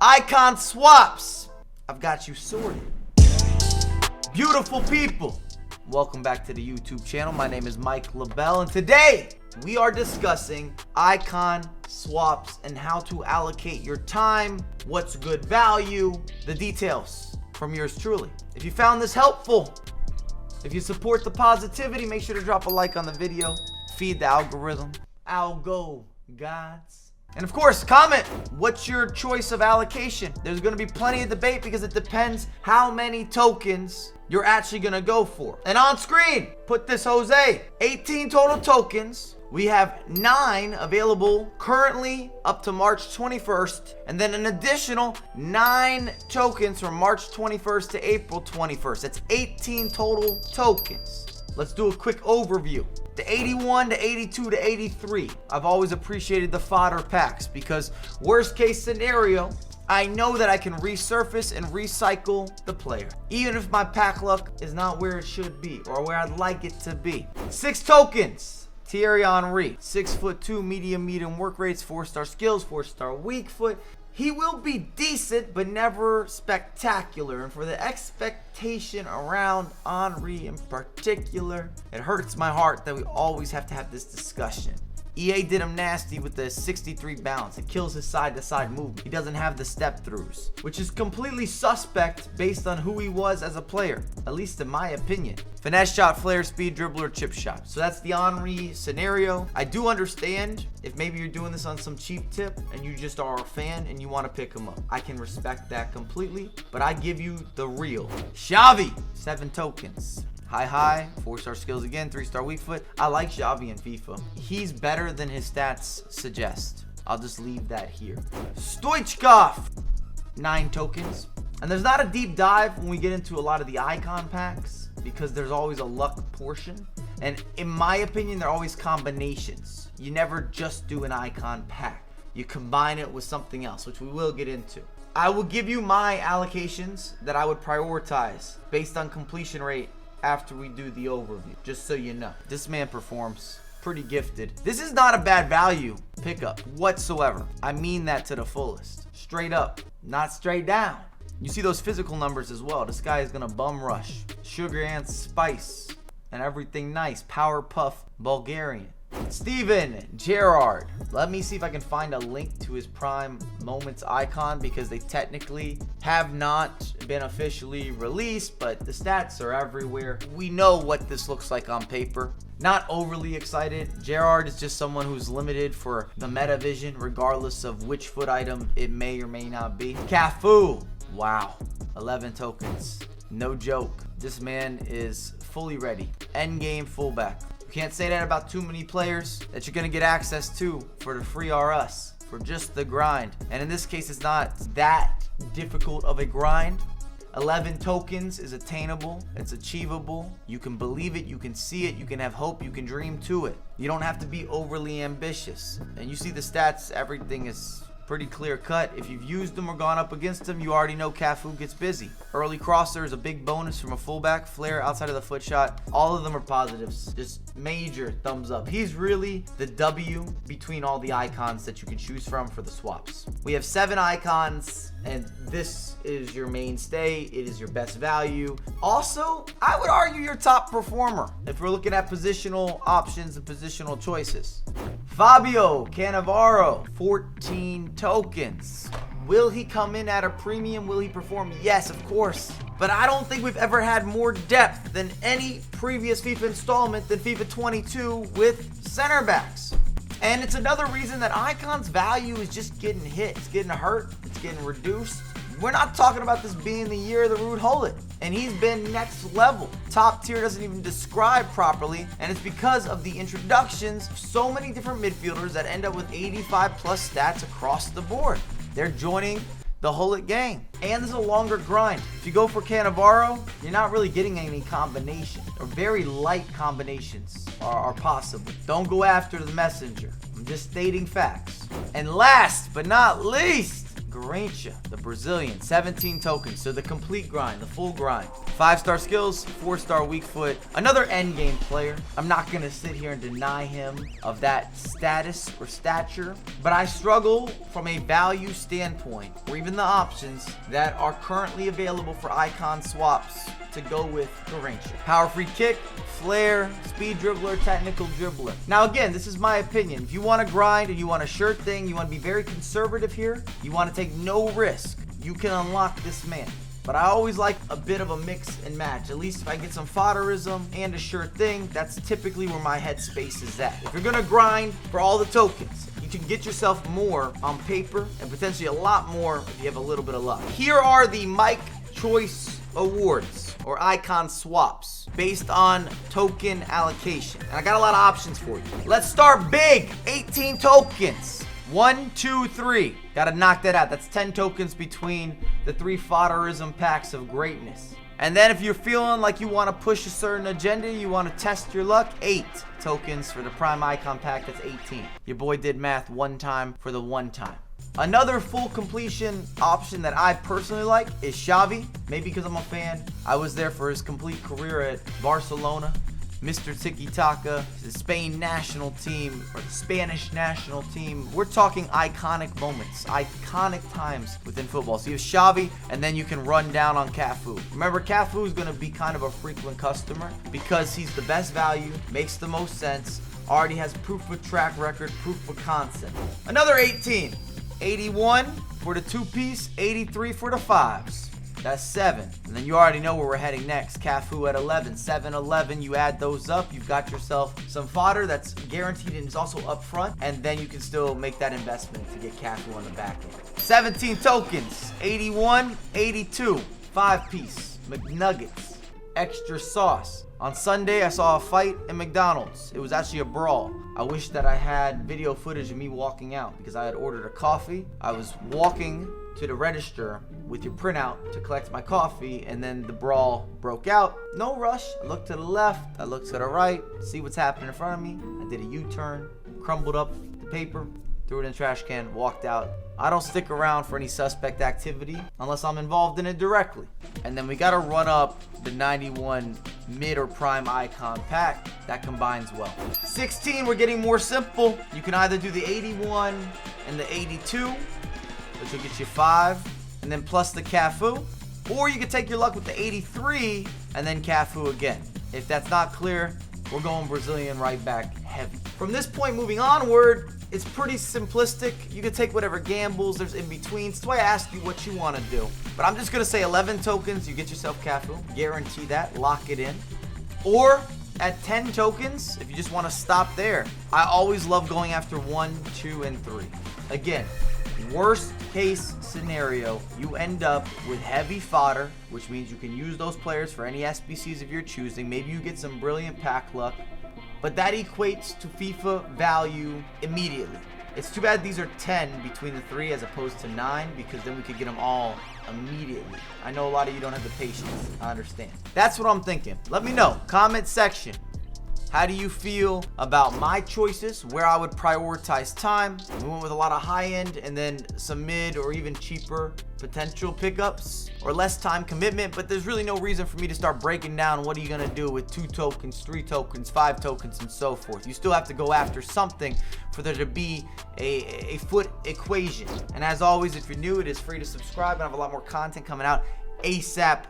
icon swaps. I've got you sorted. Beautiful people, welcome back to the YouTube channel. My name is Mike LaBelle, and today we are discussing icon swaps and how to allocate your time, what's good value, the details from yours truly. If you found this helpful, if you support the positivity, make sure to drop a like on the video. Feed the algorithm. Algo gods. And of course, comment what's your choice of allocation. There's going to be plenty of debate because it depends how many tokens you're actually going to go for. And on screen, put this Jose. 18 total tokens. We have 9 available currently up to March 21st. And then an additional 9 tokens from March 21st to April 21st. That's 18 total tokens. Let's do a quick overview. The 81 to 82 to 83. I've always appreciated the fodder packs because worst case scenario, I know that I can resurface and recycle the player. Even if my pack luck is not where it should be or where I'd like it to be. 6 tokens. Thierry Henry, 6'2", medium work rates, 4-star skills, 4-star weak foot. He will be decent, but never spectacular. And for the expectation around Henry in particular, it hurts my heart that we always have to have this discussion. EA did him nasty with the 63 bounce. It kills his side-to-side movement. He doesn't have the step-throughs, which is completely suspect based on who he was as a player, at least in my opinion. Finesse shot, flare, speed, dribbler, chip shot. So that's the Henry scenario. I do understand if maybe you're doing this on some cheap tip and you just are a fan and you want to pick him up. I can respect that completely, but I give you the real. Xavi, 7 tokens. High, 4-star skills again, 3-star weak foot. I like Xavi in FIFA. He's better than his stats suggest. I'll just leave that here. Stoichkov, 9 tokens. And there's not a deep dive when we get into a lot of the icon packs because there's always a luck portion. And in my opinion, they're always combinations. You never just do an icon pack. You combine it with something else, which we will get into. I will give you my allocations that I would prioritize based on completion rate after we do the overview, just so you know. This man performs pretty gifted. This is not a bad value pickup whatsoever. I mean that to the fullest. Straight up, not straight down. You see those physical numbers as well. This guy is gonna bum rush. Sugar and spice and everything nice. Power puff Bulgarian. Steven Gerrard. Let me see if I can find a link to his prime moments icon because they technically have not been officially released, but the stats are everywhere. We know what this looks like on paper. Not overly excited. Gerrard is just someone who's limited for the meta vision regardless of which foot item it may or may not be. Cafu. Wow. 11 tokens. No joke. This man is fully ready. Endgame fullback. You can't say that about too many players that you're going to get access to for the free RS, for just the grind. And in this case, it's not that difficult of a grind. 11 tokens is attainable. It's achievable. You can believe it. You can see it. You can have hope. You can dream to it. You don't have to be overly ambitious. And you see the stats. Everything is pretty clear cut. If you've used them or gone up against them, you already know Cafu gets busy. Early crosser is a big bonus from a fullback. Flare outside of the foot shot. All of them are positives. Just major thumbs up. He's really the W between all the icons that you can choose from for the swaps. We have 7 icons, and this is your mainstay. It is your best value. Also, I would argue your top performer if we're looking at positional options and positional choices. Fabio Cannavaro, 14 tokens. Will he come in at a premium? Will he perform? Yes, of course. But I don't think we've ever had more depth than any previous FIFA installment than FIFA 22 with center backs. And it's another reason that Icon's value is just getting hit. It's getting hurt. It's getting reduced. We're not talking about this being the year of the Ruud Gullit. And he's been next level. Top tier doesn't even describe properly. And it's because of the introductions of so many different midfielders that end up with 85 plus stats across the board. They're joining the Gullit gang. And there's a longer grind. If you go for Cannavaro, you're not really getting any combination. Or very light combinations are possible. Don't go after the messenger. I'm just stating facts. And last but not least, Garrincha, the Brazilian, 17 tokens. So the complete grind, the full grind. 5-star skills, 4-star weak foot. Another endgame player. I'm not going to sit here and deny him of that status or stature, but I struggle from a value standpoint, or even the options that are currently available for icon swaps to go with Garrincha. Power free kick, flair, speed dribbler, technical dribbler. Now again, this is my opinion. If you want to grind and you want a sure thing, you want to be very conservative here, you want to take no risk, you can unlock this man. But I always like a bit of a mix and match. At least if I get some fodderism and a sure thing, that's typically where my headspace is at. If you're gonna grind for all the tokens, you can get yourself more on paper and potentially a lot more if you have a little bit of luck. Here are the Mike Choice Awards, or icon swaps, based on token allocation. And I got a lot of options for you. Let's start big. 18 tokens. 1, 2, 3. Gotta knock that out. That's 10 tokens between the 3 fodderism packs of greatness. And then if you're feeling like you want to push a certain agenda, you want to test your luck, 8 tokens for the prime icon pack. That's 18. Your boy did math one time for the one time. Another full completion option that I personally like is Xavi. Maybe because I'm a fan. I was there for his complete career at Barcelona. Mr. Tiki-Taka, the Spain national team, or the Spanish national team. We're talking iconic moments, iconic times within football. So you have Xavi, and then you can run down on Cafu. Remember, Cafu is going to be kind of a frequent customer because he's the best value, makes the most sense, already has proof of track record, proof of concept. Another 18. 81 for the 2-piece, 83 for the 5s. That's 7. And then you already know where we're heading next. Cafu at 11. 7, 11. You add those up. You've got yourself some fodder that's guaranteed and is also up front. And then you can still make that investment to get Cafu on the back end. 17 tokens. 81, 82. 5-piece. McNuggets. Extra sauce. On Sunday, I saw a fight in McDonald's. It was actually a brawl. I wish that I had video footage of me walking out because I had ordered a coffee. I was walking to the register with your printout to collect my coffee, and then the brawl broke out. No rush. I looked to the left, I looked to the right, see what's happening in front of me. I did a U-turn, crumbled up the paper, threw it in the trash can, walked out. I don't stick around for any suspect activity unless I'm involved in it directly. And then we gotta run up the 91 mid or prime icon pack. That combines well. 16, we're getting more simple. You can either do the 81 and the 82, which will get you 5, and then plus the Cafu. Or you can take your luck with the 83 and then Cafu again. If that's not clear, we're going Brazilian right back heavy. From this point moving onward, it's pretty simplistic. You can take whatever gambles, there's in-betweens. That's why I asked you what you want to do. But I'm just going to say 11 tokens, you get yourself Cafu. Guarantee that, lock it in. Or at 10 tokens, if you just want to stop there. I always love going after 1, 2, and 3. Again, worst case scenario, you end up with heavy fodder, which means you can use those players for any SBCs of your choosing. Maybe you get some brilliant pack luck, but that equates to FIFA value immediately. It's too bad these are 10 between the 3 as opposed to 9, because then we could get them all immediately. I know a lot of you don't have the patience. I understand. That's what I'm thinking. Let me know. Comment section. How do you feel about my choices, where I would prioritize time? We went with a lot of high-end and then some mid or even cheaper potential pickups or less time commitment, but there's really no reason for me to start breaking down what are you going to do with 2 tokens, 3 tokens, 5 tokens, and so forth. You still have to go after something for there to be a foot equation. And as always, if you're new, it is free to subscribe, and I have a lot more content coming out ASAP.